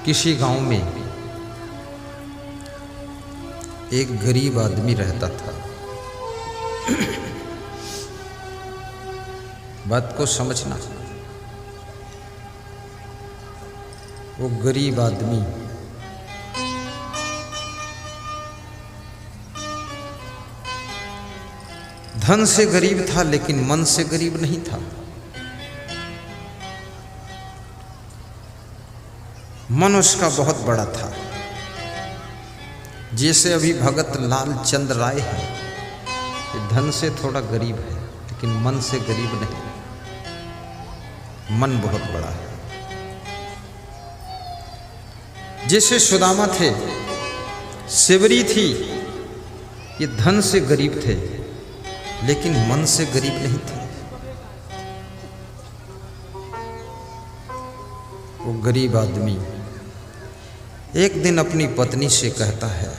किसी गांव में एक गरीब आदमी रहता था। बात को समझना, वो गरीब आदमी धन से गरीब था, लेकिन मन से गरीब नहीं था। मन उसका बहुत बड़ा था। जैसे अभी भगत लाल चंद राय है, ये धन से थोड़ा गरीब है, लेकिन मन से गरीब नहीं। मन बहुत बड़ा है। जैसे सुदामा थे, शिवरी थी, ये धन से गरीब थे, लेकिन मन से गरीब नहीं थे। वो गरीब आदमी एक दिन अपनी पत्नी से कहता है,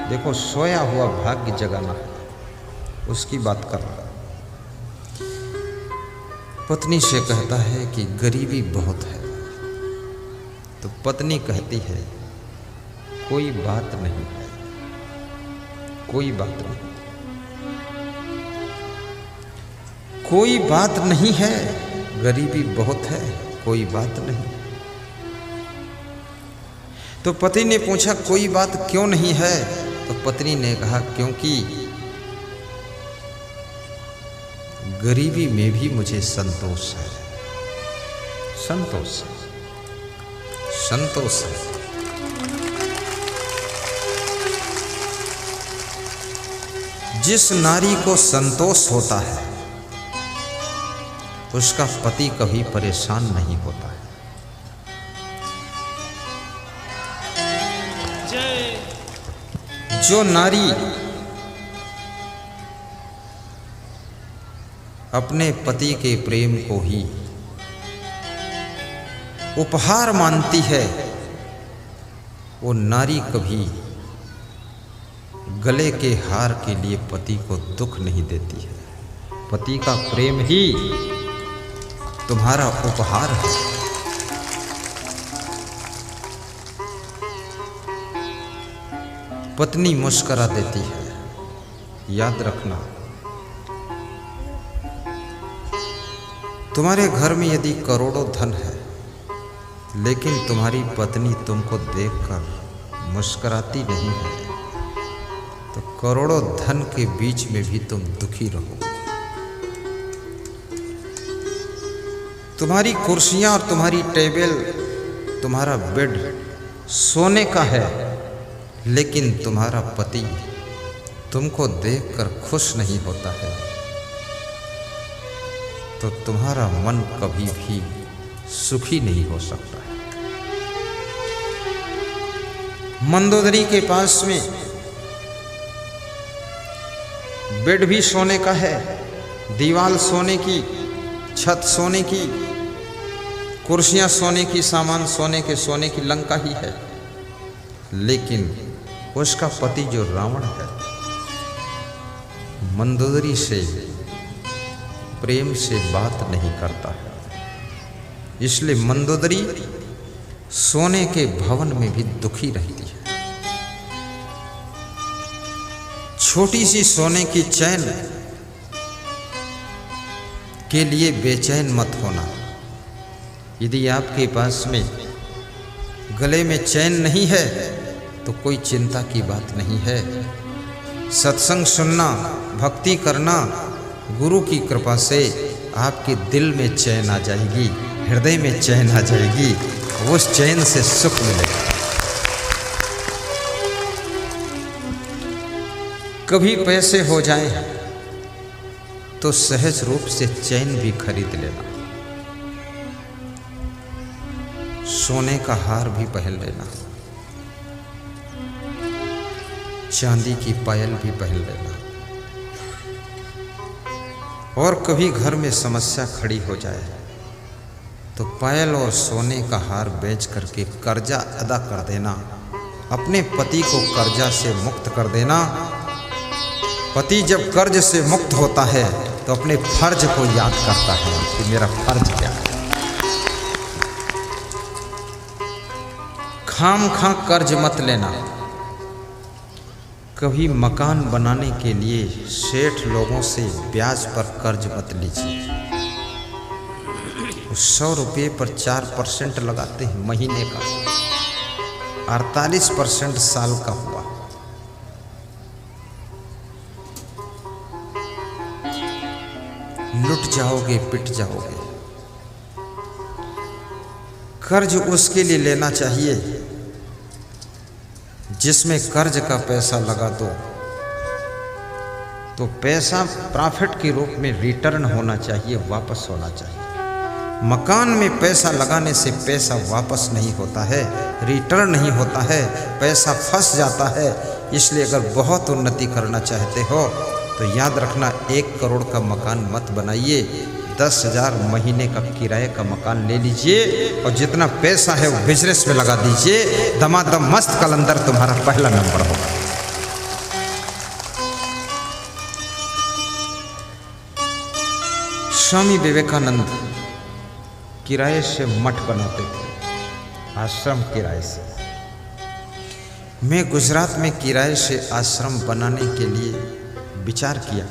देखो सोया हुआ भाग्य जगाना है, उसकी बात कर रहा। पत्नी से कहता है कि गरीबी बहुत है। तो पत्नी कहती है, कोई बात नहीं है, कोई बात नहीं, कोई बात नहीं है, गरीबी बहुत है, कोई बात नहीं। तो पति ने पूछा, कोई बात क्यों नहीं है? तो पत्नी ने कहा, क्योंकि गरीबी में भी मुझे संतोष है। संतोष है, संतोष है। जिस नारी को संतोष होता है, उसका पति कभी परेशान नहीं होता है। जो नारी अपने पति के प्रेम को ही उपहार मानती है, वो नारी कभी गले के हार के लिए पति को दुख नहीं देती है। पति का प्रेम ही तुम्हारा उपहार है। पत्नी मुस्कुरा देती है। याद रखना, तुम्हारे घर में यदि करोड़ों धन है, लेकिन तुम्हारी पत्नी तुमको देखकर मुस्कुराती नहीं है, तो करोड़ों धन के बीच में भी तुम दुखी रहो। तुम्हारी कुर्सियां और तुम्हारी टेबल, तुम्हारा बेड सोने का है, लेकिन तुम्हारा पति तुमको देखकर खुश नहीं होता है, तो तुम्हारा मन कभी भी सुखी नहीं हो सकता है। मंदोदरी के पास में बेड भी सोने का है, दीवार सोने की, छत सोने की, कुर्सियां सोने की, सामान सोने की लंका ही है, लेकिन उसका पति जो रावण है, मंदोदरी से प्रेम से बात नहीं करता है। इसलिए मंदोदरी सोने के भवन में भी दुखी रहती है। छोटी सी सोने की चैन के लिए बेचैन मत होना। यदि आपके पास में गले में चैन नहीं है, तो कोई चिंता की बात नहीं है। सत्संग सुनना, भक्ति करना, गुरु की कृपा से आपके दिल में चैन आ जाएगी, हृदय में चैन आ जाएगी, उस चैन से सुख मिलेगा। कभी पैसे हो जाए तो सहज रूप से चैन भी खरीद लेना, सोने का हार भी पहन लेना, चांदी की पायल भी पहन लेना। और कभी घर में समस्या खड़ी हो जाए तो पायल और सोने का हार बेच करके कर्जा अदा कर देना, अपने पति को कर्जा से मुक्त कर देना। पति जब कर्ज से मुक्त होता है तो अपने फर्ज को याद करता है कि मेरा फर्ज क्या है। खामखा कर्ज मत लेना। कभी मकान बनाने के लिए सेठ लोगों से ब्याज पर कर्ज मत लीजिए। 100 रुपये पर 4% लगाते हैं महीने का, 48% साल का हुआ। लुट जाओगे, पिट जाओगे। कर्ज उसके लिए लेना चाहिए जिसमें कर्ज का पैसा लगा दो तो पैसा प्रॉफिट के रूप में रिटर्न होना चाहिए, वापस होना चाहिए। मकान में पैसा लगाने से पैसा वापस नहीं होता है, रिटर्न नहीं होता है, पैसा फंस जाता है। इसलिए अगर बहुत उन्नति करना चाहते हो तो याद रखना, 1 करोड़ का मकान मत बनाइए, 10,000 महीने का किराए का मकान ले लीजिए और जितना पैसा है वो बिजनेस में लगा दीजिए। दमादम मस्त कलंदर तुम्हारा पहला नंबर होगा। स्वामी विवेकानंद किराए से मठ बनाते थे, आश्रम किराए से। मैं गुजरात में किराए से आश्रम बनाने के लिए विचार किया।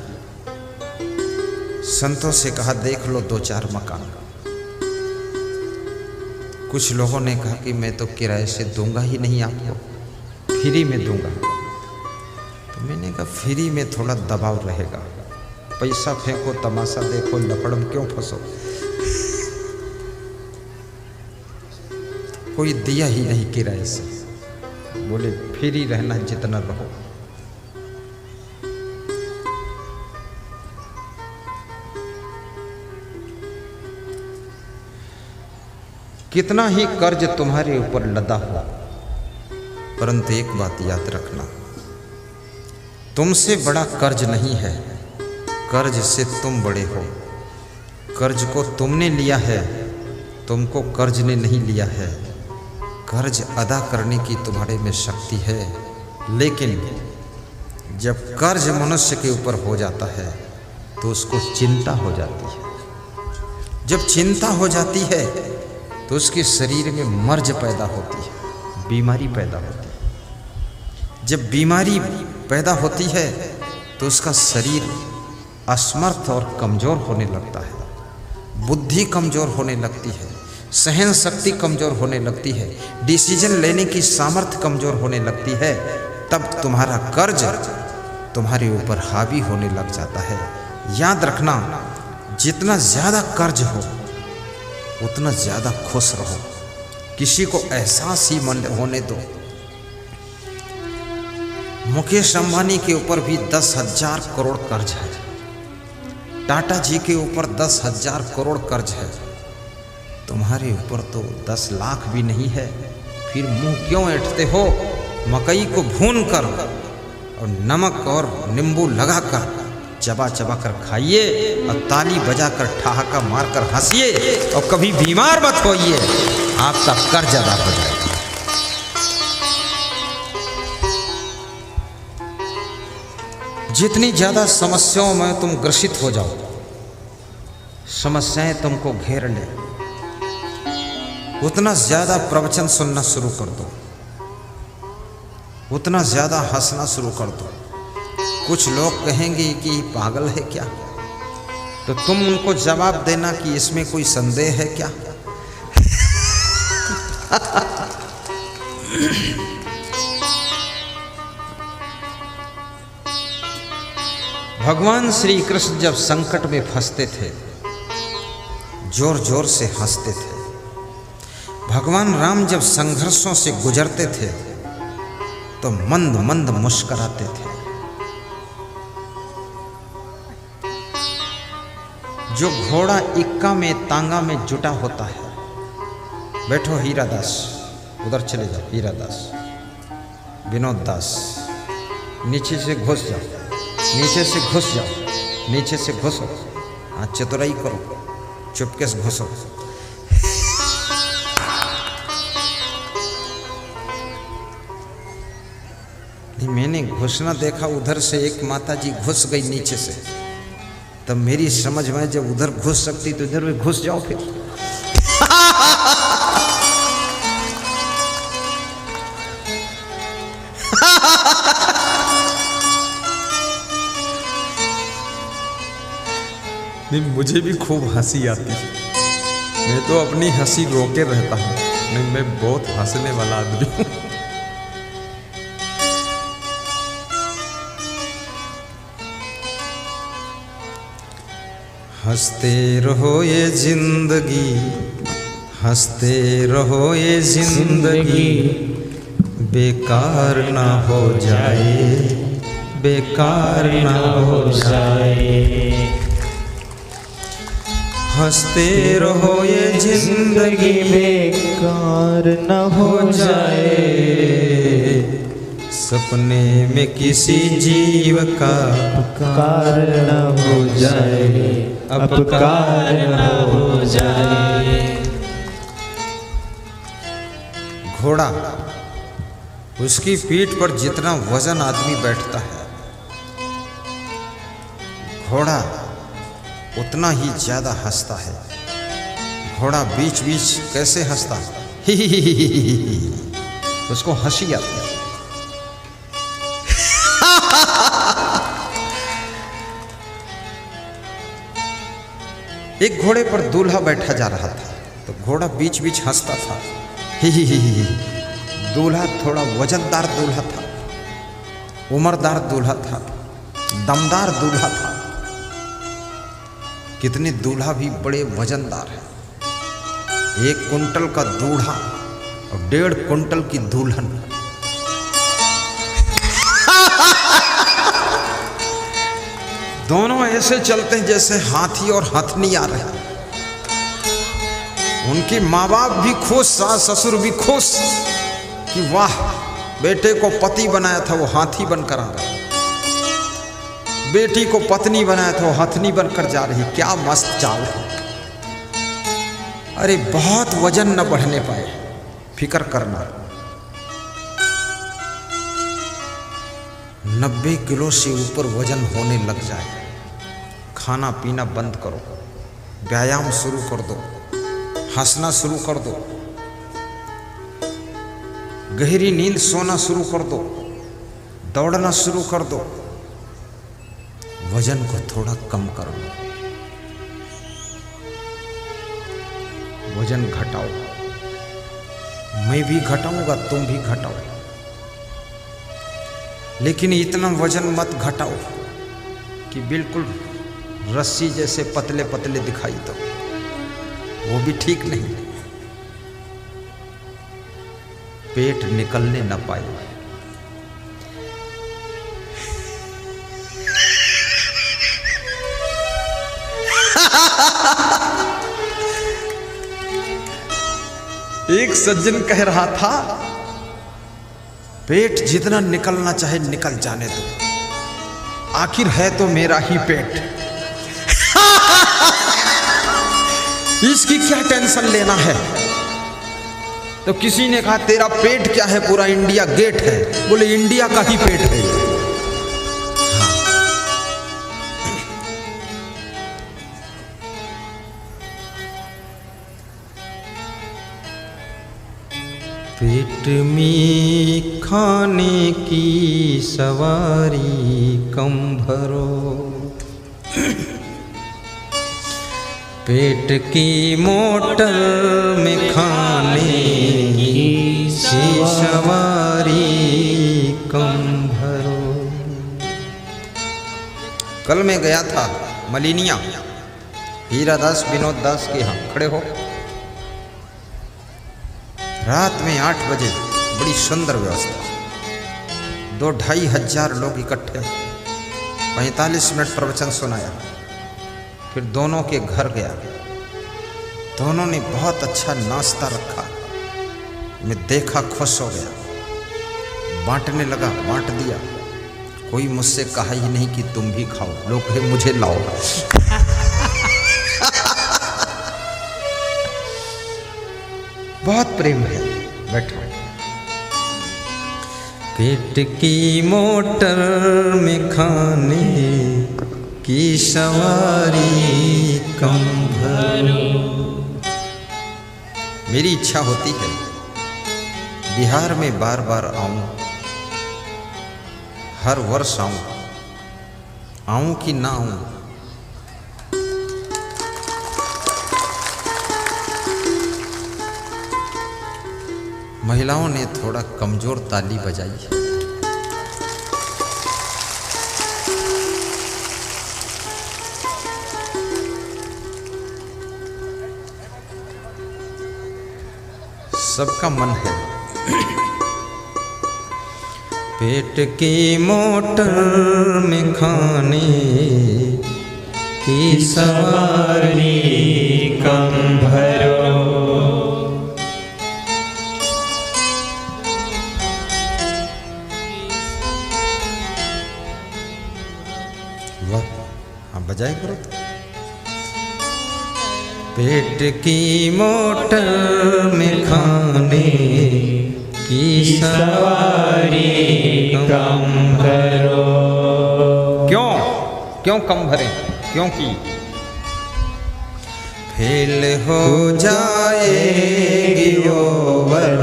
संतों से कहा देख लो 2-4 मकान। कुछ लोगों ने कहा कि मैं तो किराए से दूंगा ही नहीं, आपको फ्री में दूंगा। तो मैंने कहा फ्री में थोड़ा दबाव रहेगा, पैसा फेंको, तमाशा देखो, लफड़ में क्यों फंसो। कोई दिया ही नहीं किराए से, बोले फ्री रहना जितना रहो। कितना ही कर्ज तुम्हारे ऊपर लदा हो, परंतु एक बात याद रखना, तुमसे बड़ा कर्ज नहीं है, कर्ज से तुम बड़े हो। कर्ज को तुमने लिया है, तुमको कर्ज ने नहीं लिया है। कर्ज अदा करने की तुम्हारे में शक्ति है, लेकिन जब कर्ज मनुष्य के ऊपर हो जाता है तो उसको चिंता हो जाती है। जब चिंता हो जाती है तो उसके शरीर में मर्ज पैदा होती है, बीमारी पैदा होती है। जब बीमारी पैदा होती है तो उसका शरीर असमर्थ और कमज़ोर होने लगता है, बुद्धि कमज़ोर होने लगती है, सहन शक्ति कमज़ोर होने लगती है, डिसीजन लेने की सामर्थ्य कमज़ोर होने लगती है। तब तुम्हारा कर्ज तुम्हारे ऊपर हावी होने लग जाता है। याद रखना, जितना ज़्यादा कर्ज हो उतना ज़्यादा खुश रहो। किसी को एहसास ही होने दो। मुकेश अंबानी के ऊपर भी 10,000 करोड़ कर्ज है, टाटा जी के ऊपर 10,000 करोड़ कर्ज है। तुम्हारे ऊपर तो 10 लाख भी नहीं है, फिर मुंह क्यों ऐंठते हो? मकई को भून कर और नमक और नींबू लगाकर चबा चबा कर खाइए और ताली बजाकर ठहाका मारकर हंसिए और कभी बीमार मत होइए, आपका कर्ज अदा हो जाएगा। जितनी ज्यादा समस्याओं में तुम ग्रसित हो जाओ, समस्याएं तुमको घेर ले, उतना ज्यादा प्रवचन सुनना शुरू कर दो, उतना ज्यादा हंसना शुरू कर दो। कुछ लोग कहेंगे कि पागल है क्या, तो तुम उनको जवाब देना कि इसमें कोई संदेह है क्या। भगवान श्री कृष्ण जब संकट में फंसते थे, जोर जोर से हंसते थे। भगवान राम जब संघर्षों से गुजरते थे तो मंद मंद मुस्कुराते थे। जो घोड़ा इक्का में तांगा में जुटा होता है, बैठो हीरा दास, उधर चले जाओ, हीरा दास, विनोद दास, नीचे से घुस जाओ, नीचे से घुस जाओ, नीचे से घुसो, हाँ चतुराई करो, चुपके से घुसो। मैंने घुसना देखा, उधर से एक माता जी घुस गई नीचे से, तब मेरी समझ में जब उधर घुस सकती तो इधर भी घुस जाओ फिर। नहीं, मुझे भी खूब हंसी आती है। मैं तो अपनी हंसी रोके रहता हूँ। नहीं, मैं बहुत हंसने वाला आदमी हूँ। हंसते रहो ये जिंदगी, हंसते रहो ये जिंदगी, बेकार ना हो जाए, बेकार ना हो जाए। हंसते रहो ये जिंदगी, बेकार न हो जाए। सपने में किसी जीव का अपकार न हो जाए, अपकार न हो जाए। घोड़ा, उसकी पीठ पर जितना वजन आदमी बैठता है, घोड़ा उतना ही ज्यादा हंसता है। घोड़ा बीच बीच कैसे हंसता है, ही उसको हंसी आती है। एक घोड़े पर दूल्हा बैठा जा रहा था, तो घोड़ा बीच बीच हंसता था, ही। दूल्हा थोड़ा वजनदार दूल्हा था, उम्रदार दूल्हा था, दमदार दूल्हा था। कितने दूल्हा भी बड़े वजनदार हैं। 1 कुंटल का दूल्हा और 1.5 कुंटल की दुल्हन। दोनों ऐसे चलते हैं जैसे हाथी और हथनी आ रहे हैं। उनके माँ बाप भी खुश, सास ससुर भी खुश कि वाह, बेटे को पति बनाया था वो हाथी बनकर आ रहा है, बेटी को पत्नी बनाया था वो हथनी बनकर जा रही। क्या मस्त चाल है। अरे बहुत वजन न बढ़ने पाए, फिक्र करना। 90 किलो से ऊपर वजन होने लग जाए, खाना पीना बंद करो, व्यायाम शुरू कर दो, हंसना शुरू कर दो, गहरी नींद सोना शुरू कर दो, दौड़ना शुरू कर दो, वजन को थोड़ा कम कर लो, वजन घटाओ। मैं भी घटाऊंगा, तुम भी घटाओ, लेकिन इतना वजन मत घटाओ कि बिल्कुल रस्सी जैसे पतले पतले दिखाई दो, वो भी ठीक नहीं। पेट निकलने न पाए। एक सज्जन कह रहा था, पेट जितना निकलना चाहे निकल जाने दो, आखिर है तो मेरा ही पेट। इसकी क्या टेंशन लेना है। तो किसी ने कहा, तेरा पेट क्या है, पूरा इंडिया गेट है। बोले इंडिया का ही पेट है। पेट में खाने की सवारी कम भरो, पेट की मोटर में खाने की सवारी कम भरो। कल मैं गया था मलिनिया, हीरा दास विनोद दास के यहाँ। खड़े हो। रात में 8 बजे बड़ी सुंदर व्यवस्था, 2-2.5 हजार लोग इकट्ठे, 45 मिनट प्रवचन सुनाया। फिर दोनों के घर गया, दोनों ने बहुत अच्छा नाश्ता रखा। मैं देखा, खुश हो गया, बांटने लगा, बांट दिया। कोई मुझसे कहा ही नहीं कि तुम भी खाओ, लोग कहे मुझे लाओ। बहुत प्रेम है। बैठो। पेट की मोटर में खाने की सवारी कम भरो। मेरी इच्छा होती है बिहार में बार बार आऊं, हर वर्ष आऊं कि ना आऊं। महिलाओं ने थोड़ा कमजोर ताली बजाई है। सबका मन है पेट की मोटर में खाने की सवारी कम भरो। वाह, आप बजाए करो तो। पेट की मोटर में खाने की सवारी कम भरो। क्यों क्यों कम भरें? क्योंकि फेल हो जाएगी ओवर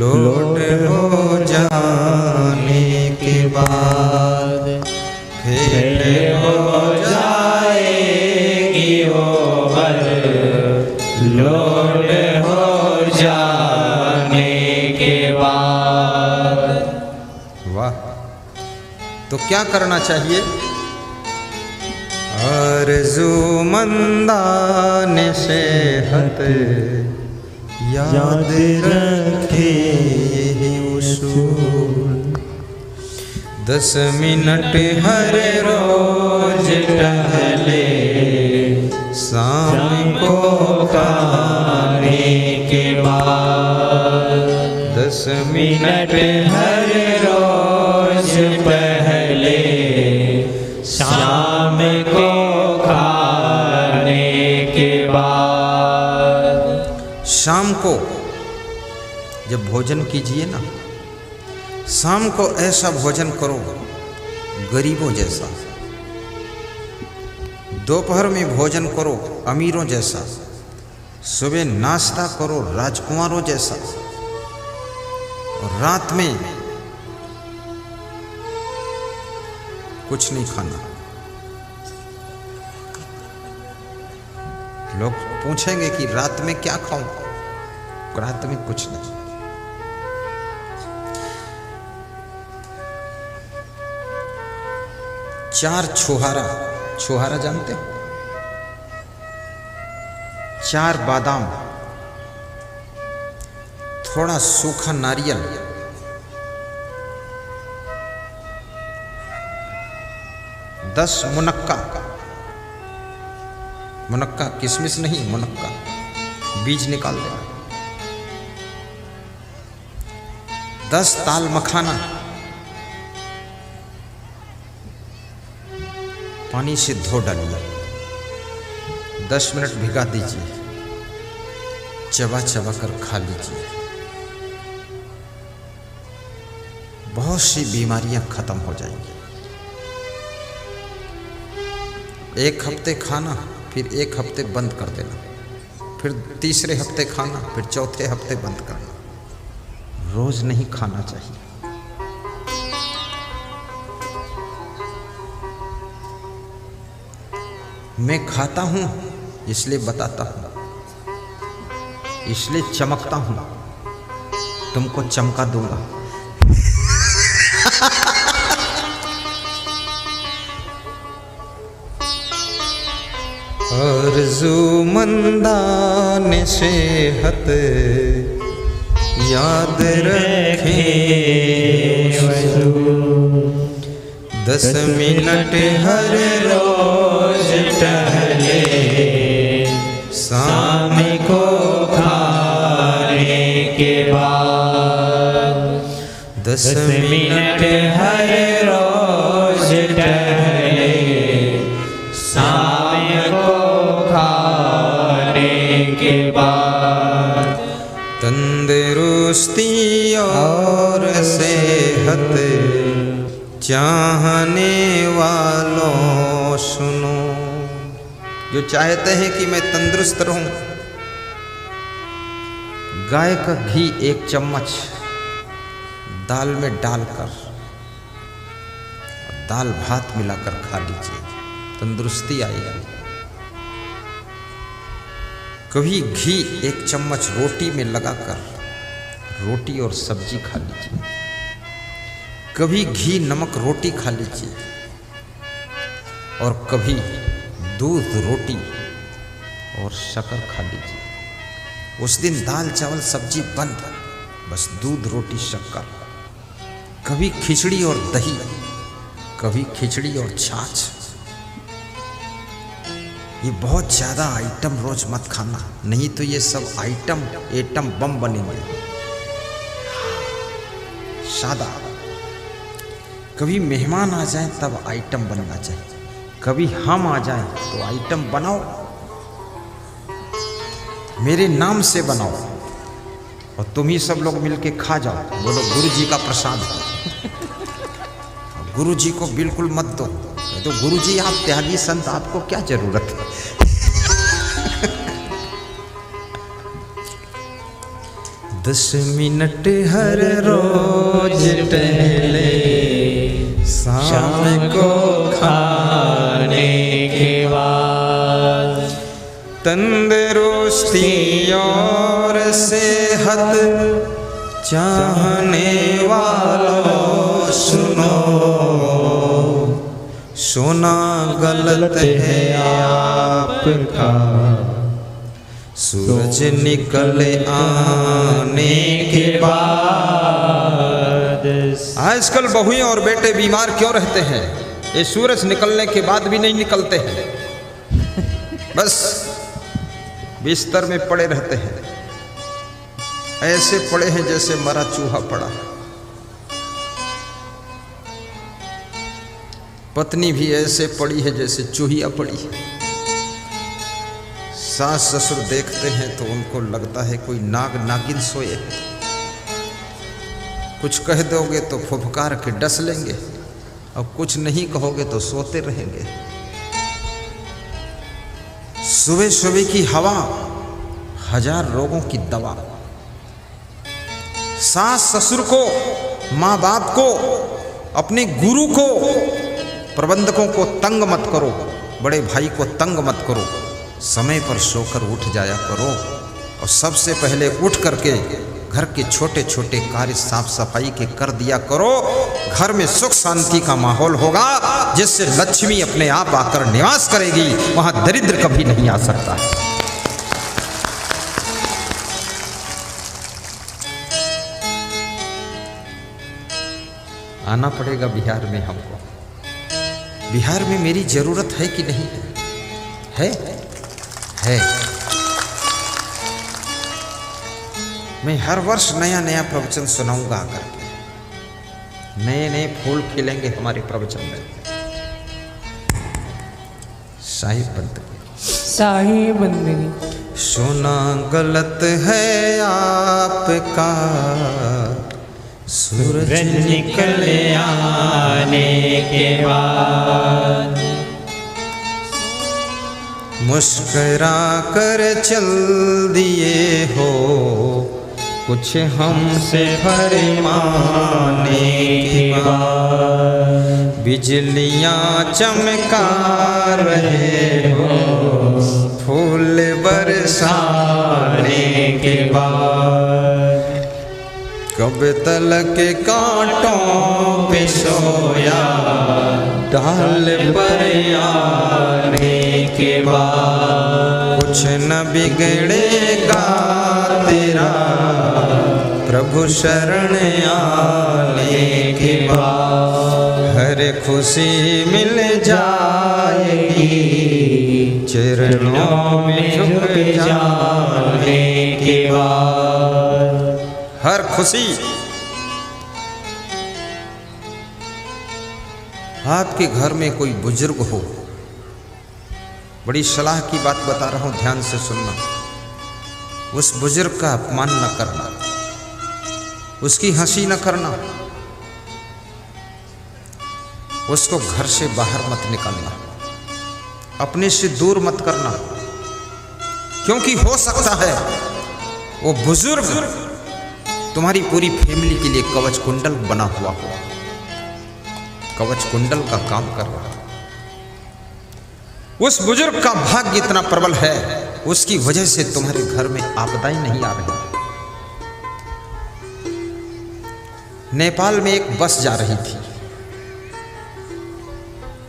लोड हो जाने के बाद। फेल हो जाएगी ओवर लोड हो जाने के बाद। वाह, तो क्या करना चाहिए? आरज़ूमंदान सेहत याद रखे उसूल। 10 मिनट हर रोज टहले शाम को खाने के बाद। 10 मिनट हर रोज पहले शाम को खाने के बाद। शाम को जब भोजन कीजिए ना, शाम को ऐसा भोजन करो गरीबों जैसा। दोपहर में भोजन करो अमीरों जैसा। सुबह नाश्ता करो राजकुमारों जैसा। और रात में कुछ नहीं खाना। लोग पूछेंगे कि रात में क्या खाऊं? रात में कुछ नहीं। चार छुहारा, छुहारा जानते हो? 4 बादाम, थोड़ा सूखा नारियल, 10 मुनक्का, मुनक्का किशमिश नहीं, मुनक्का, बीज निकाल देना। 10 ताल मखाना, पानी से धो डालिए, 10 मिनट भिगा दीजिए, चबा चबा कर खा लीजिए। बहुत सी बीमारियां खत्म हो जाएंगी। 1 हफ्ते खाना, फिर 1 हफ्ते बंद कर देना, फिर तीसरे हफ्ते खाना, फिर चौथे हफ्ते बंद करना। रोज नहीं खाना चाहिए। मैं खाता हूं इसलिए बताता हूं, इसलिए चमकता हूं, तुमको चमका दूंगा। आरज़ूमंदान सेहत याद रखे 10 मिनट हर रोज टहले शाम को खाने के बाद। 10 मिनट हर रोज टहले शाम को खाने के बाद। तंदुरुस्ती और सेहत चाहने वालों सुनो। जो चाहते हैं कि मैं तंदुरुस्त रहूं, गाय का घी 1 चम्मच दाल में डालकर दाल भात मिलाकर खा लीजिए, तंदुरुस्ती आएगी। कभी घी 1 चम्मच रोटी में लगाकर रोटी और सब्जी खा लीजिए, कभी घी नमक रोटी खा लीजिए, और कभी दूध रोटी और शक्कर खा लीजिए। उस दिन दाल चावल सब्जी बंद, बस दूध रोटी शक्कर। कभी खिचड़ी और दही, कभी खिचड़ी और छाछ। ये बहुत ज़्यादा आइटम रोज मत खाना, नहीं तो ये सब आइटम एटम बम बनेंगे। सादा। कभी मेहमान आ जाए तब आइटम बनना चाहिए, कभी हम आ जाएं तो आइटम बनाओ, मेरे नाम से बनाओ, और तुम ही सब लोग मिलके खा जाओ। बोलो गुरु जी का प्रसाद। गुरु जी को बिल्कुल मत दो, तो गुरु जी आप त्यागी संत, आपको क्या जरूरत है। दस मिनट हर रोज टहले, शाम को खाने के बाद, तंदुरुस्ती और सेहत चाहने वालों सुनो, सोना गलत है आपका, सूरज निकल आने के बाद। आजकल बहुएं और बेटे बीमार क्यों रहते हैं? ये सूरज निकलने के बाद भी नहीं निकलते हैं, बस बिस्तर में पड़े रहते हैं, ऐसे पड़े हैं जैसे मरा चूहा पड़ा है। पत्नी भी ऐसे पड़ी है जैसे चूहिया पड़ी है। सास ससुर देखते हैं तो उनको लगता है कोई नाग नागिन सोए है। कुछ कह दोगे तो फुफकार के डस लेंगे, और कुछ नहीं कहोगे तो सोते रहेंगे। सुबह सुबह की हवा 1000 रोगों की दवा। सास ससुर को, माँ बाप को, अपने गुरु को, प्रबंधकों को तंग मत करो, बड़े भाई को तंग मत करो। समय पर सोकर उठ जाया करो, और सबसे पहले उठ करके घर के छोटे छोटे कार्य साफ सफाई के कर दिया करो। घर में सुख शांति का माहौल होगा, जिससे लक्ष्मी अपने आप आकर निवास करेगी, वहां दरिद्र कभी नहीं आ सकता। आना पड़ेगा बिहार में हमको। बिहार में मेरी जरूरत है कि नहीं है? है। मैं हर वर्ष नया नया प्रवचन सुनाऊंगा आकर के। नए नए फूल खिलेंगे हमारे प्रवचन में। शाही बंदगी, शाही बंदगी। सोना गलत है आपका, सूरज निकल आने के बाद, मुस्कुरा कर चल दिए हो, कुछ हमसे फरमाने के बाद, बिजलियां चमका रहे हो, फूल बरसाने के बाद, कब तलक कांटों पे सोया, डाल पर आने के बाद, कुछ न बिगड़ेगा तेरा, प्रभु शरण आने के बाद, हर खुशी मिल जाएगी, चरणों में झुक जाने के बाद। हर खुशी। आपके घर में कोई बुजुर्ग हो, बड़ी सलाह की बात बता रहा हूं, ध्यान से सुनना। उस बुजुर्ग का अपमान न करना, उसकी हंसी न करना, उसको घर से बाहर मत निकालना, अपने से दूर मत करना, क्योंकि हो सकता है वो बुजुर्ग तुम्हारी पूरी फैमिली के लिए कवच कुंडल बना हुआ हो, कवच कुंडल का काम कर रहा है। उस बुजुर्ग का भाग्य इतना प्रबल है, उसकी वजह से तुम्हारे घर में आपदाएं नहीं आ रही। नेपाल में एक बस जा रही थी।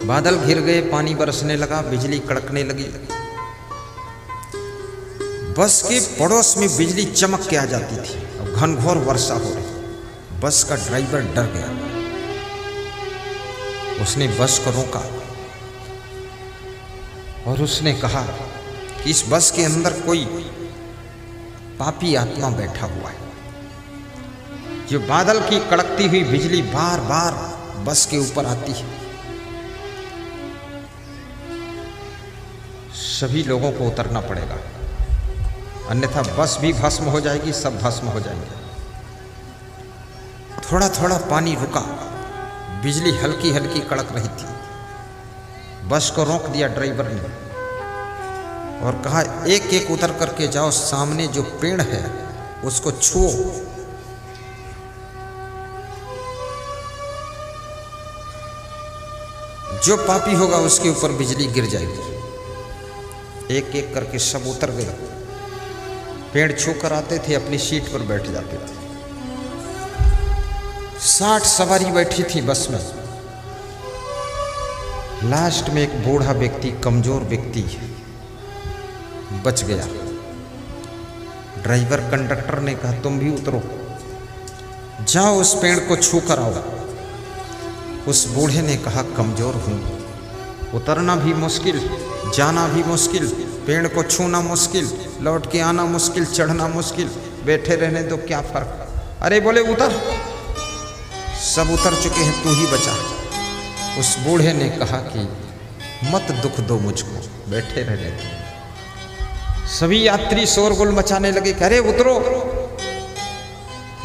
बादल घिर गए, पानी बरसने लगा, बिजली कड़कने लगी। बस के पड़ोस में बिजली चमक के आ जाती थी और घनघोर वर्षा हो रही। बस का ड्राइवर डर गया। उसने बस को रोका और उसने कहा कि इस बस के अंदर कोई पापी आत्मा बैठा हुआ है। जो बादल की कड़कती हुई बिजली बार बार बस के ऊपर आती है। सभी लोगों को उतरना पड़ेगा, अन्यथा बस भी भस्म हो जाएगी, सब भस्म हो जाएंगे। थोड़ा थोड़ा पानी रुका, बिजली हल्की हल्की कड़क रही थी। बस को रोक दिया ड्राइवर ने और कहा, एक एक उतर करके जाओ, सामने जो पेड़ है उसको छुओ। जो पापी होगा उसके ऊपर बिजली गिर जाएगी। एक एक करके सब उतर गए। पेड़ छू कर आते थे, अपनी सीट पर बैठ जाते थे। 60 सवारी बैठी थी बस में। लास्ट में एक बूढ़ा व्यक्ति, कमजोर व्यक्ति बच गया। ड्राइवर कंडक्टर ने कहा, तुम भी उतरो, जाओ उस पेड़ को छू कर आओ। उस बूढ़े ने कहा, कमजोर हूं, उतरना भी मुश्किल, जाना भी मुश्किल, पेड़ को छूना मुश्किल, लौट के आना मुश्किल, चढ़ना मुश्किल, बैठे रहने तो क्या फर्क। अरे बोले उतर। सब उतर चुके हैं, तू ही बचा। उस बूढ़े ने कहा कि मत दुख दो मुझको, बैठे रहने दो। सभी यात्री शोरगुल मचाने लगे, अरे उतरो,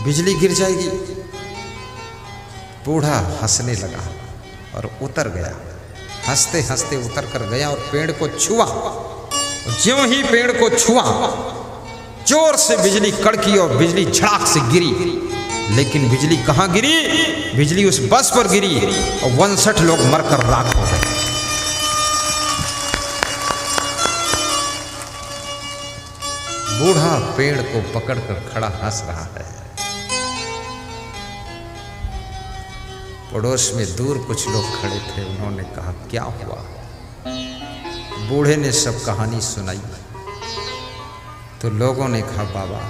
बिजली गिर जाएगी। बूढ़ा हंसने लगा और उतर गया। हंसते हंसते उतर कर गया और पेड़ को छुआ। ज्यों ही पेड़ को छुआ, जोर से बिजली कड़की और बिजली झड़ाक से गिरी। लेकिन बिजली कहां गिरी? बिजली उस बस पर गिरी और 59 लोग मरकर राख हो गए। बूढ़ा पेड़ को पकड़कर खड़ा हंस रहा है। पड़ोस में दूर कुछ लोग खड़े थे, उन्होंने कहा, क्या हुआ? बूढ़े ने सब कहानी सुनाई। तो लोगों ने कहा, बाबा,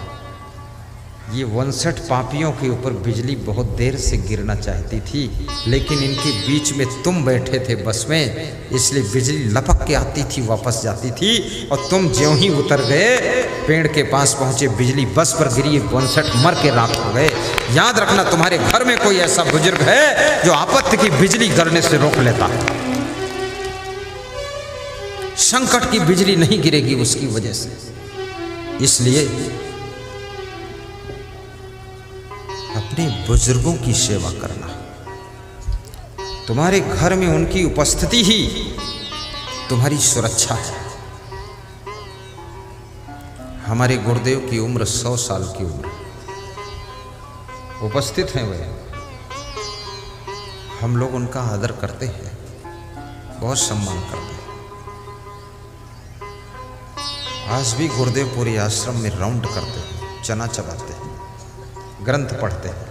ये 59 पापियों के ऊपर बिजली बहुत देर से गिरना चाहती थी, लेकिन इनके बीच में तुम बैठे थे बस में, इसलिए बिजली लपक के आती थी, वापस जाती थी, और तुम ज्यों ही उतर गए, पेड़ के पास पहुंचे, बिजली बस पर गिरी, 59 मर के राख हो गए। याद रखना, तुम्हारे घर में कोई ऐसा बुजुर्ग है जो आपत्ति की बिजली गिरने से रोक लेता है। संकट की बिजली नहीं गिरेगी उसकी वजह से। इसलिए अपने बुजुर्गों की सेवा करना। तुम्हारे घर में उनकी उपस्थिति ही तुम्हारी सुरक्षा है। हमारे गुरुदेव की उम्र 100 साल की उम्र, उपस्थित हैं वे। हम लोग उनका आदर करते हैं, बहुत सम्मान करते हैं। आज भी गुरुदेव पूरे आश्रम में राउंड करते हैं, चना चबाते हैं, ग्रंथ पढ़ते हैं,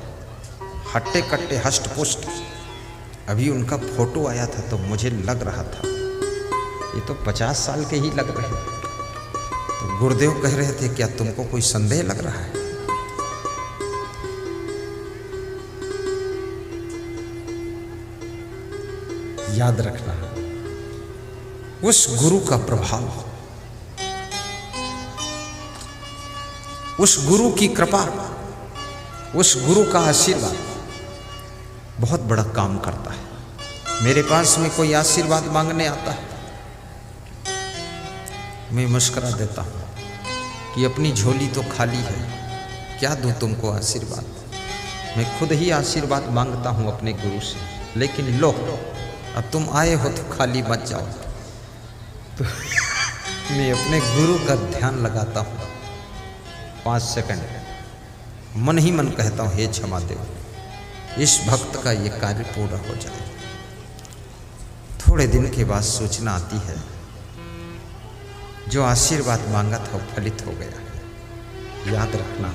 हट्टे कट्टे हष्ट पुष्ट। अभी उनका फोटो आया था तो मुझे लग रहा था ये तो 50 साल के ही लग रहे हैं। तो गुरुदेव कह रहे थे, क्या तुमको कोई संदेह लग रहा है? याद रखना, उस गुरु का प्रभाव, उस गुरु की कृपा, उस गुरु का आशीर्वाद बहुत बड़ा काम करता है। मेरे पास में कोई आशीर्वाद मांगने आता है, मैं मुस्कुरा देता हूँ कि अपनी झोली तो खाली है, क्या दूँ तुमको आशीर्वाद। मैं खुद ही आशीर्वाद मांगता हूँ अपने गुरु से, लेकिन लो, अब तुम आए हो तो खाली मत जाओ। तो मैं अपने गुरु का ध्यान लगाता हूँ 5 सेकंड, मन ही मन कहता हूँ, हे क्षमा देव, इस भक्त का ये कार्य पूरा हो जाए। थोड़े दिन के बाद सूचना आती है, जो आशीर्वाद मांगा था वो फलित हो गया है। याद रखना,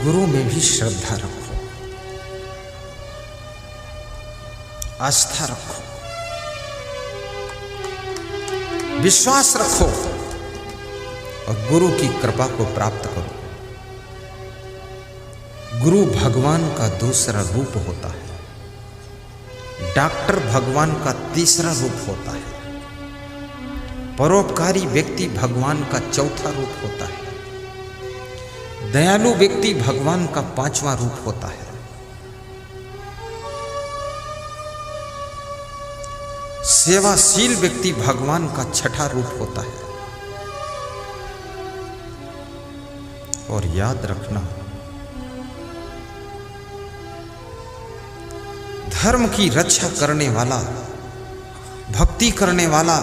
गुरु में भी श्रद्धा रखो। आस्था रखो, विश्वास रखो और गुरु की कृपा को प्राप्त करो। गुरु भगवान का दूसरा रूप होता है, डॉक्टर भगवान का तीसरा रूप होता है, परोपकारी व्यक्ति भगवान का चौथा रूप होता है, दयालु व्यक्ति भगवान का पांचवा रूप होता है, सेवाशील व्यक्ति भगवान का छठा रूप होता है। और याद रखना, धर्म की रक्षा करने वाला, भक्ति करने वाला,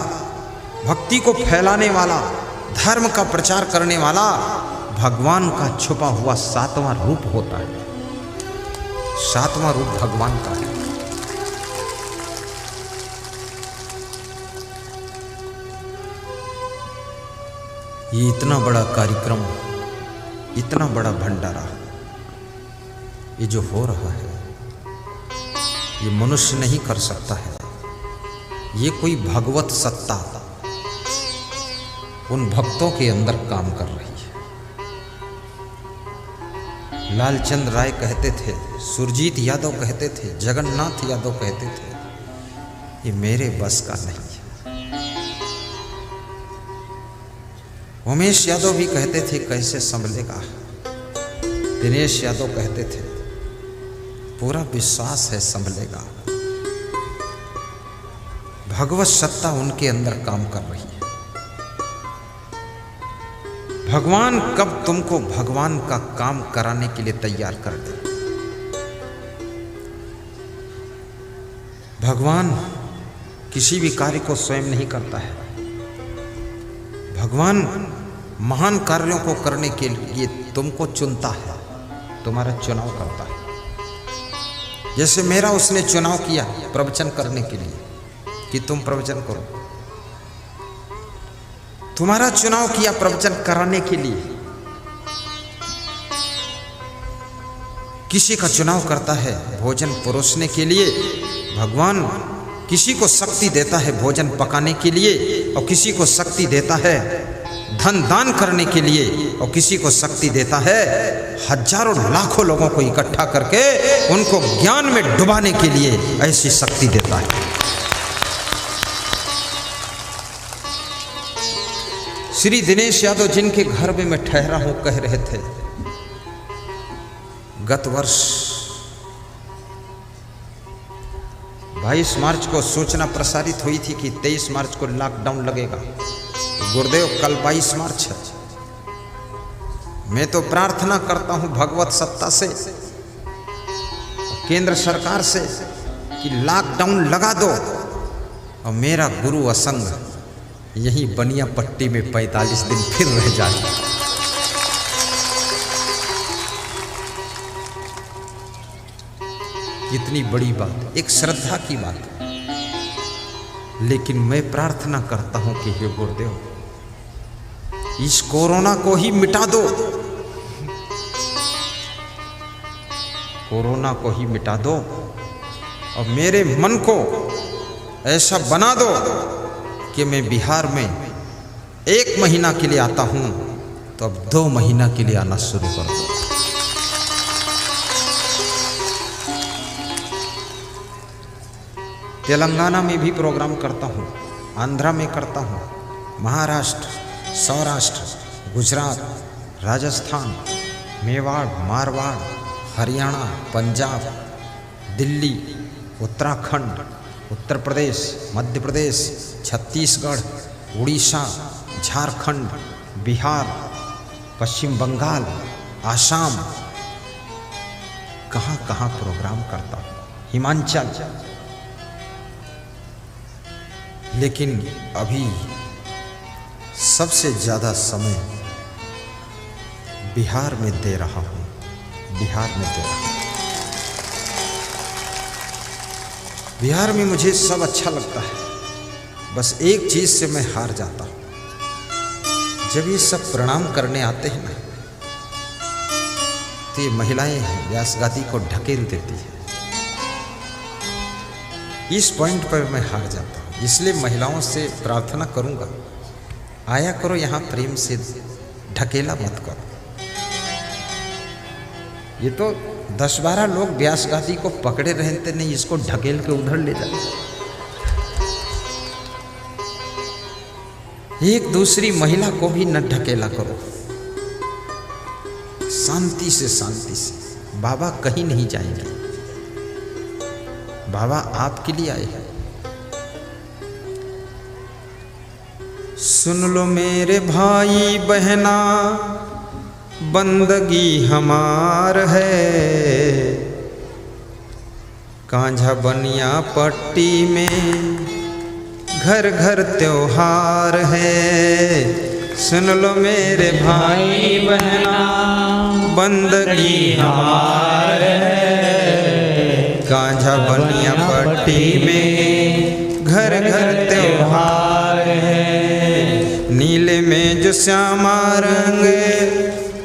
भक्ति को फैलाने वाला, धर्म का प्रचार करने वाला भगवान का छुपा हुआ सातवां रूप होता है। सातवां रूप भगवान का है। ये इतना बड़ा कार्यक्रम, इतना बड़ा भंडारा, ये जो हो रहा है, ये मनुष्य नहीं कर सकता है। ये कोई भगवत सत्ता उन भक्तों के अंदर काम कर रही है। लालचंद राय कहते थे, सुरजीत यादव कहते थे, जगन्नाथ यादव कहते थे, ये मेरे बस का नहीं है। उमेश यादव भी कहते थे, कैसे संभलेगा। दिनेश यादव कहते थे, पूरा विश्वास है संभलेगा। भगवत सत्ता उनके अंदर काम कर रही है। भगवान कब तुमको भगवान का काम कराने के लिए तैयार कर दे। भगवान किसी भी कार्य को स्वयं नहीं करता है। भगवान महान कार्यों को करने के लिए तुमको चुनता है, तुम्हारा चुनाव करता है। जैसे मेरा उसने चुनाव किया प्रवचन करने के लिए कि तुम प्रवचन करो, तुम्हारा चुनाव किया प्रवचन कराने के लिए। किसी का चुनाव करता है भोजन परोसने के लिए, भगवान किसी को शक्ति देता है भोजन पकाने के लिए, और किसी को शक्ति देता है धन दान करने के लिए, और किसी को शक्ति देता है हजारों लाखों लोगों को इकट्ठा करके उनको ज्ञान में डुबाने के लिए, ऐसी शक्ति देता है। श्री दिनेश यादव जिनके घर में मैं ठहरा हूं कह रहे थे, गत वर्ष 22 मार्च को सूचना प्रसारित हुई थी कि 23 मार्च को लॉकडाउन लगेगा। गुरुदेव कल 22 मार्च है। मैं तो प्रार्थना करता हूं भगवत सत्ता से, केंद्र सरकार से कि लॉकडाउन लगा दो, और मेरा गुरु असंग यहीं बनिया पट्टी में 45 दिन फिर रह जाए। कितनी बड़ी बात, एक श्रद्धा की बात। लेकिन मैं प्रार्थना करता हूं कि हे गुरुदेव, इस कोरोना को ही मिटा दो, कोरोना को ही मिटा दो, और मेरे मन को ऐसा बना दो कि मैं बिहार में 1 महीना के लिए आता हूं तो अब 2 महीना के लिए आना शुरू कर दो। तेलंगाना में भी प्रोग्राम करता हूँ, आंध्रा में करता हूँ, महाराष्ट्र, सौराष्ट्र, गुजरात, राजस्थान, मेवाड़, मारवाड़, हरियाणा, पंजाब, दिल्ली, उत्तराखंड, उत्तर प्रदेश, मध्य प्रदेश, छत्तीसगढ़, उड़ीसा, झारखंड, बिहार, पश्चिम बंगाल, आसाम, कहाँ कहाँ प्रोग्राम करता हूँ, हिमाचल। लेकिन अभी सबसे ज़्यादा समय बिहार में दे रहा हूँ, बिहार में दे रहा हूँ। बिहार में मुझे सब अच्छा लगता है, बस एक चीज़ से मैं हार जाता हूँ। जब ये सब प्रणाम करने आते हैं ना, तो ये महिलाएं व्यास गादी को ढकेल देती है। इस पॉइंट पर मैं हार जाता हूँ। इसलिए महिलाओं से प्रार्थना करूँगा, आया करो यहाँ प्रेम से, ढकेला मत करो। ये तो 10-12 लोग व्यास गादी को पकड़े रहते नहीं, इसको ढकेल के उधर ले जाते। एक दूसरी महिला को भी न ढकेला करो, शांति से शांति से। बाबा कहीं नहीं जाएंगे, बाबा आपके लिए आए हैं। सुन लो मेरे भाई बहना, बंदगी हमार है। कांझा बनिया पट्टी में घर घर त्योहार है। सुन लो मेरे भाई बहना, बंदगी हमार है। कांझा बनिया पट्टी में घर घर त्योहार है। नीले में जो श्यामा रंग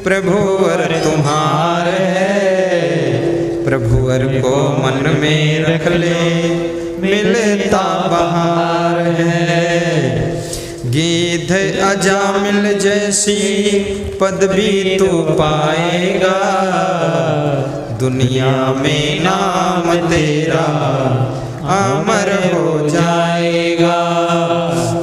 प्रभुवर तुम्हार है। प्रभुवर को मन में रख ले, मिलता बहार है। गीध अजामिल जैसी पदवी तू पाएगा। दुनिया में नाम तेरा अमर हो जाएगा।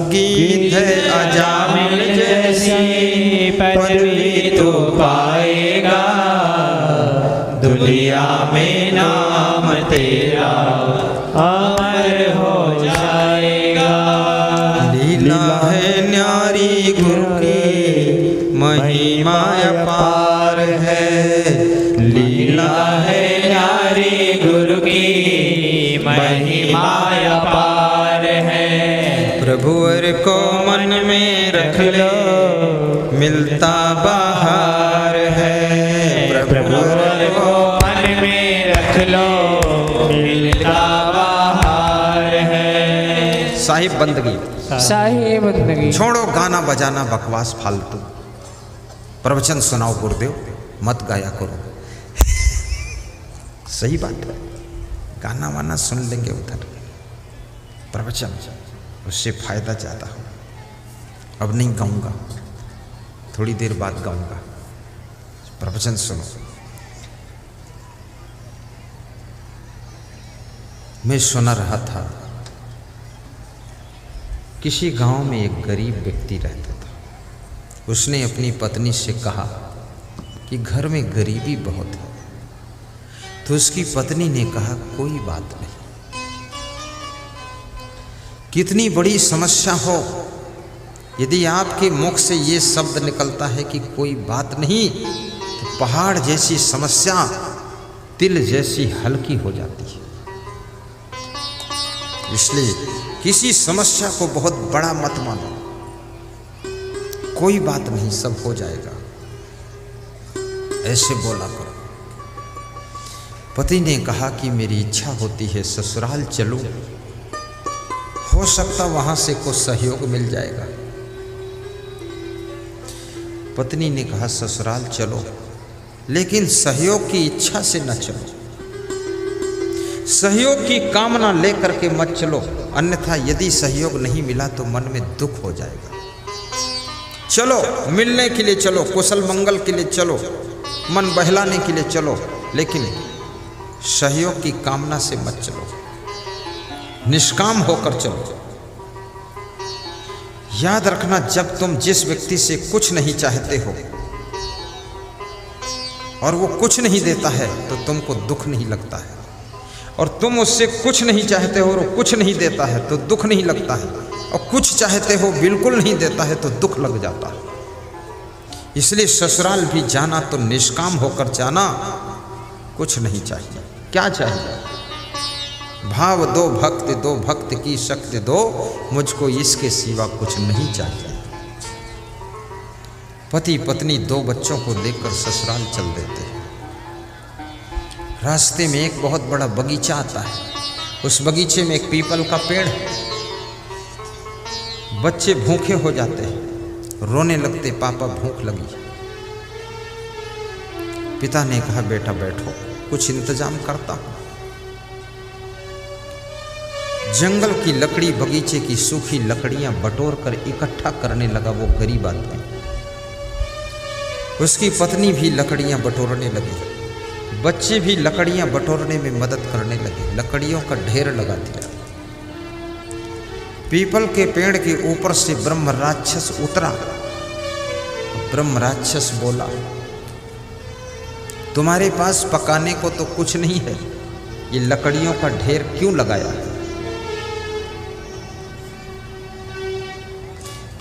गीध अजामिल जैसी पदवी तू पाएगा। दुनिया में नाम तेरा अमर हो जाएगा। लीला है न्यारी गुरु की, महिमा अपार है। लीला है न्यारी गुरु की, महिमा अपार है। प्रभुवर को मन में रख लो, मिलता बहार है। प्रभुवर को मन में रख लो, मिलता बहार है। साहिब बंदगी, साहिब बंदगी। छोड़ो गाना बजाना बकवास फालतू, प्रवचन सुनाओ गुरुदेव, मत गाया करो। सही बात है, गाना वाना सुन लेंगे उधर, प्रवचन उससे फायदा ज़्यादा हो। अब नहीं गाऊंगा, थोड़ी देर बाद गाऊंगा। प्रवचन सुनो। मैं सुना रहा था, किसी गांव में एक गरीब व्यक्ति रहता था। उसने अपनी पत्नी से कहा कि घर में गरीबी बहुत है। तो उसकी पत्नी ने कहा कोई बात नहीं, कितनी बड़ी समस्या हो, यदि आपके मुख से ये शब्द निकलता है कि कोई बात नहीं, तो पहाड़ जैसी समस्या तिल जैसी हल्की हो जाती है। इसलिए किसी समस्या को बहुत बड़ा मत मानो, कोई बात नहीं, सब हो जाएगा, ऐसे बोला करो। पति ने कहा कि मेरी इच्छा होती है ससुराल चलूं, हो सकता वहां से कुछ सहयोग मिल जाएगा। पत्नी ने कहा ससुराल चलो, लेकिन सहयोग की इच्छा से न चलो, सहयोग की कामना लेकर के मत चलो, अन्यथा यदि सहयोग नहीं मिला तो मन में दुख हो जाएगा। चलो मिलने के लिए चलो, कुशल मंगल के लिए चलो, मन बहलाने के लिए चलो, लेकिन सहयोग की कामना से मत चलो, निष्काम होकर चलो। याद रखना, जब तुम जिस व्यक्ति से कुछ नहीं चाहते हो और वो कुछ नहीं देता है तो तुमको दुख नहीं लगता है, और तुम उससे कुछ नहीं चाहते हो और वो कुछ नहीं देता है तो दुख नहीं लगता है, और कुछ चाहते हो बिल्कुल नहीं देता है तो दुख लग जाता है। इसलिए ससुराल भी जाना तो निष्काम होकर जाना, कुछ नहीं चाहिए। क्या चाहिए? भाव दो भक्त की शक्ति दो, मुझको इसके सिवा कुछ नहीं चाहिए। पति पत्नी 2 बच्चों को लेकर ससुराल चल देते हैं। रास्ते में एक बहुत बड़ा बगीचा आता है, उस बगीचे में एक पीपल का पेड़ है। बच्चे भूखे हो जाते हैं, रोने लगते, पापा भूख लगी। पिता ने कहा बेटा बैठो, कुछ इंतजाम करता हूं। जंगल की लकड़ी, बगीचे की सूखी लकड़ियां बटोर कर इकट्ठा करने लगा वो गरीब आदमी। उसकी पत्नी भी लकड़ियां बटोरने लगी, बच्चे भी लकड़ियां बटोरने में मदद करने लगे। लकड़ियों का ढेर लगा दिया। पीपल के पेड़ के ऊपर से ब्रह्म राक्षस उतरा। ब्रह्म राक्षस बोला, तुम्हारे पास पकाने को तो कुछ नहीं है, ये लकड़ियों का ढेर क्यों लगाया है?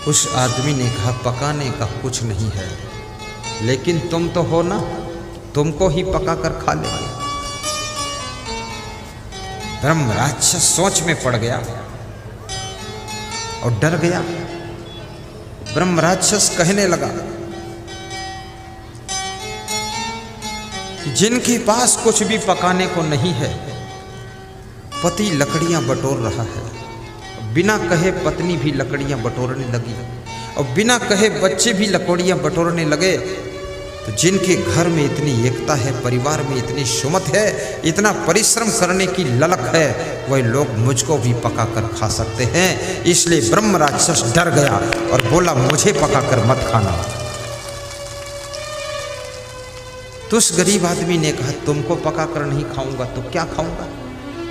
उस आदमी ने कहा, पकाने का कुछ नहीं है, लेकिन तुम तो हो ना, तुमको ही पका कर खा लेंगे। ब्रह्म राक्षस सोच में पड़ गया और डर गया। ब्रह्म राक्षस कहने लगा, जिनके पास कुछ भी पकाने को नहीं है, पति लकड़ियां बटोर रहा है, बिना कहे पत्नी भी लकड़ियां बटोरने लगी और बिना कहे बच्चे भी लकड़ियां बटोरने लगे। तो जिनके घर में इतनी एकता है, परिवार में इतनी सुमत है, इतना परिश्रम करने की ललक है, वही लोग मुझको भी पका कर खा सकते हैं। इसलिए ब्रह्म राक्षस डर गया और बोला, मुझे पका कर मत खाना। तो उस गरीब आदमी ने कहा, तुमको पका कर नहीं खाऊंगा तो क्या खाऊंगा?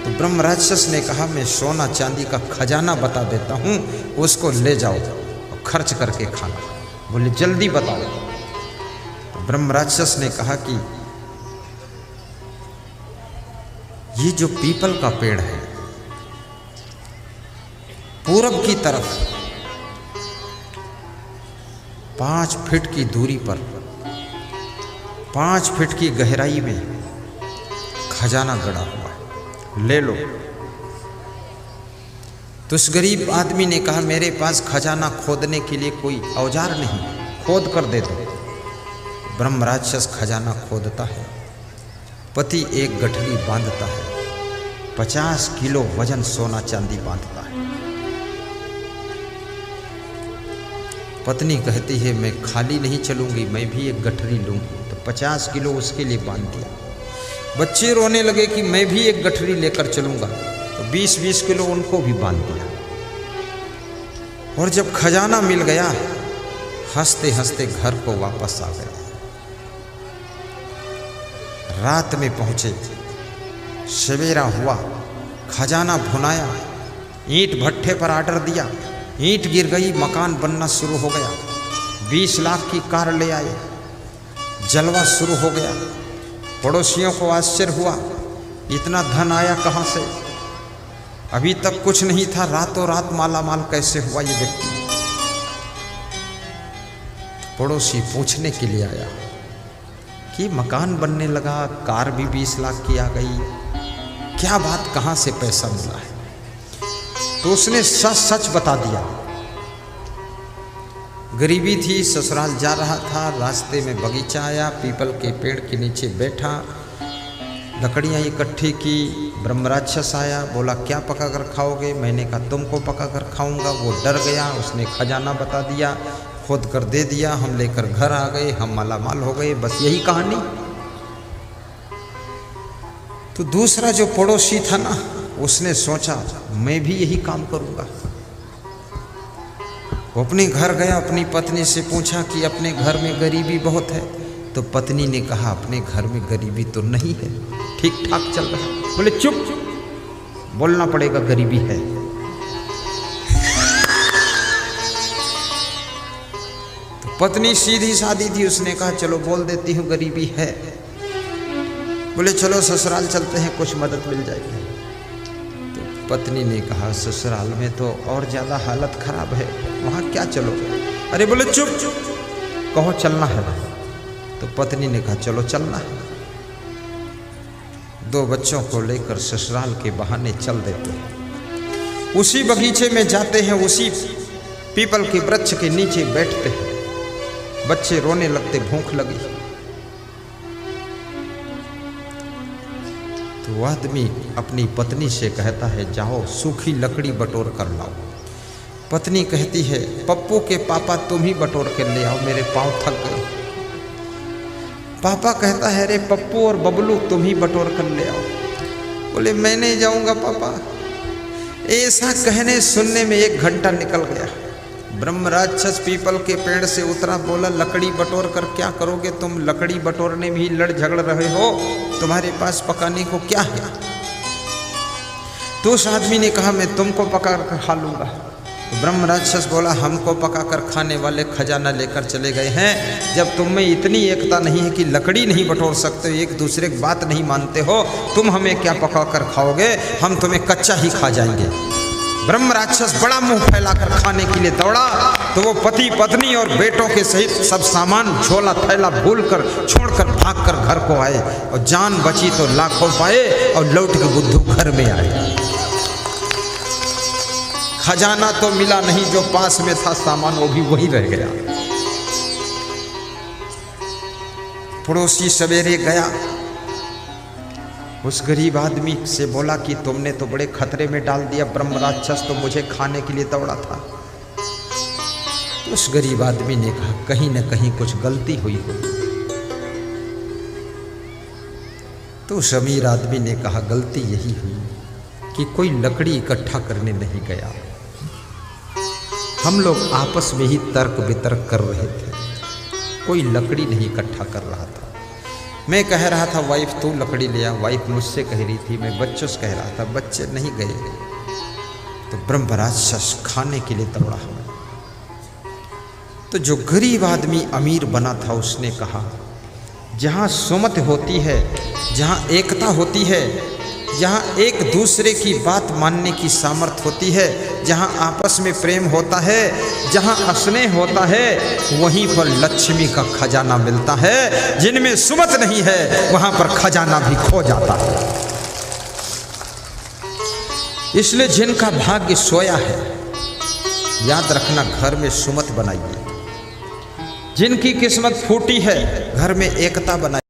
तो ब्रह्म राक्षस ने कहा, मैं सोना चांदी का खजाना बता देता हूँ, उसको ले जाओ और खर्च करके खाना। बोले, जल्दी बताओ। तो ब्रह्म राक्षस ने कहा कि ये जो पीपल का पेड़ है, पूरब की तरफ 5 फीट की दूरी पर 5 फीट की गहराई में खजाना गड़ा हुआ है, ले लो। तो उस गरीब आदमी ने कहा, मेरे पास खजाना खोदने के लिए कोई औजार नहीं, खोद कर दे दो। ब्रह्म राक्षस खजाना खोदता है, पति एक गठरी बांधता है, 50 किलो वजन सोना चांदी बांधता है। पत्नी कहती है, मैं खाली नहीं चलूंगी, मैं भी एक गठरी लूंगी। तो 50 किलो उसके लिए बांध दिया। बच्चे रोने लगे कि मैं भी एक गठरी लेकर चलूंगा, तो 20-20 किलो उनको भी बांध दिया। और जब खजाना मिल गया, हंसते हंसते घर को वापस आ गए। रात में पहुंचे, सवेरा हुआ, खजाना भुनाया, ईंट भट्ठे पर आर्डर दिया, ईंट गिर गई, मकान बनना शुरू हो गया। 20 लाख की कार ले आए, जलवा शुरू हो गया। पड़ोसियों को आश्चर्य हुआ, इतना धन आया कहाँ से? अभी तक कुछ नहीं था, रातों रात माला माल कैसे हुआ ये व्यक्ति? पड़ोसी पूछने के लिए आया कि मकान बनने लगा, कार भी 20 लाख की आ गई, क्या बात, कहाँ से पैसा मिला है? तो उसने सच सच बता दिया। गरीबी थी, ससुराल जा रहा था, रास्ते में बगीचा आया, पीपल के पेड़ के नीचे बैठा, लकड़ियाँ इकट्ठी की। ब्रह्म राक्षस आया, बोला, क्या पका कर खाओगे? मैंने कहा, तुमको पका कर खाऊंगा। वो डर गया, उसने खजाना बता दिया, खोद कर दे दिया, हम लेकर घर आ गए, हम मालामाल हो गए। बस यही कहानी। तो दूसरा जो पड़ोसी था ना, उसने सोचा, मैं भी यही काम करूंगा। वो अपने घर गया, अपनी पत्नी से पूछा कि अपने घर में गरीबी बहुत है? तो पत्नी ने कहा, अपने घर में गरीबी तो नहीं है, ठीक ठाक चल रहा है। बोले, चुप, बोलना पड़ेगा, गरीबी है। तो पत्नी सीधी सादी थी, उसने कहा, चलो बोल देती हूँ, गरीबी है। बोले, चलो ससुराल चलते हैं, कुछ मदद मिल जाएगी। पत्नी ने कहा, ससुराल में तो और ज़्यादा हालत खराब है, वहाँ क्या चलो? अरे बोले, चुप, कहो चलना है। तो पत्नी ने कहा, चलो चलना है। 2 बच्चों को लेकर ससुराल के बहाने चल देते हैं। उसी बगीचे में जाते हैं, उसी पीपल के वृक्ष के नीचे बैठते हैं। बच्चे रोने लगते, भूख लगी। तो वह आदमी अपनी पत्नी से कहता है, जाओ सूखी लकड़ी बटोर कर लाओ। पत्नी कहती है, पप्पू के पापा तुम ही बटोर कर ले आओ, मेरे पाँव थक गए। पापा कहता है, अरे पप्पू और बबलू तुम ही बटोर कर ले आओ। बोले, मैं नहीं जाऊंगा पापा, ऐसा कहने सुनने में 1 घंटा निकल गया। ब्रह्म राक्षस पीपल के पेड़ से उतरा, बोला लकड़ी बटोर कर क्या करोगे तुम? लकड़ी बटोरने में ही लड़ झगड़ रहे हो, तुम्हारे पास पकाने को क्या है? तो उस आदमी ने कहा मैं तुमको पका कर खा लूँगा। तो ब्रह्म राक्षस बोला हमको पका कर खाने वाले खजाना लेकर चले गए हैं। जब तुम में इतनी एकता नहीं है कि लकड़ी नहीं बटोर सकते हो, एक दूसरे की बात नहीं मानते हो, तुम हमें क्या पका कर खाओगे? हम तुम्हें कच्चा ही खा जाएंगे। ब्रह्म राक्षस बड़ा मुंह फैलाकर खाने के लिए दौड़ा, तो वो पति पत्नी और बेटों के सहित सब सामान झोला थैला भूलकर छोड़कर भागकर घर को आए, और जान बची तो लाखों पाए और लौट के बुद्धू घर में आए। खजाना तो मिला नहीं, जो पास में था सामान वो भी वही रह गया। पड़ोसी सवेरे गया, उस गरीब आदमी से बोला कि तुमने तो बड़े खतरे में डाल दिया, ब्रह्म राक्षस तो मुझे खाने के लिए दौड़ा था। तो उस गरीब आदमी ने कहा कहीं न कहीं कुछ गलती हुई हो। तो उस अमीर आदमी ने कहा गलती यही हुई कि कोई लकड़ी इकट्ठा करने नहीं गया, हम लोग आपस में ही तर्क वितर्क कर रहे थे, कोई लकड़ी नहीं इकट्ठा कर रहा था। मैं कह रहा था वाइफ तू लकड़ी ले आ, वाइफ मुझसे कह रही थी, मैं बच्चों से कह रहा था, बच्चे नहीं गए। तो ब्रह्म राक्षस खाने के लिए दौड़ा। तो जो गरीब आदमी अमीर बना था उसने कहा जहाँ सुमत होती है, जहाँ एकता होती है, जहाँ एक दूसरे की बात मानने की सामर्थ्य होती है, जहाँ आपस में प्रेम होता है, जहाँ स्नेह होता है, वहीं पर लक्ष्मी का खजाना मिलता है। जिनमें सुमत नहीं है वहाँ पर खजाना भी खो जाता है। इसलिए जिनका भाग्य सोया है, याद रखना घर में सुमत बनाइए। जिनकी किस्मत फूटी है घर में एकता बनाइए।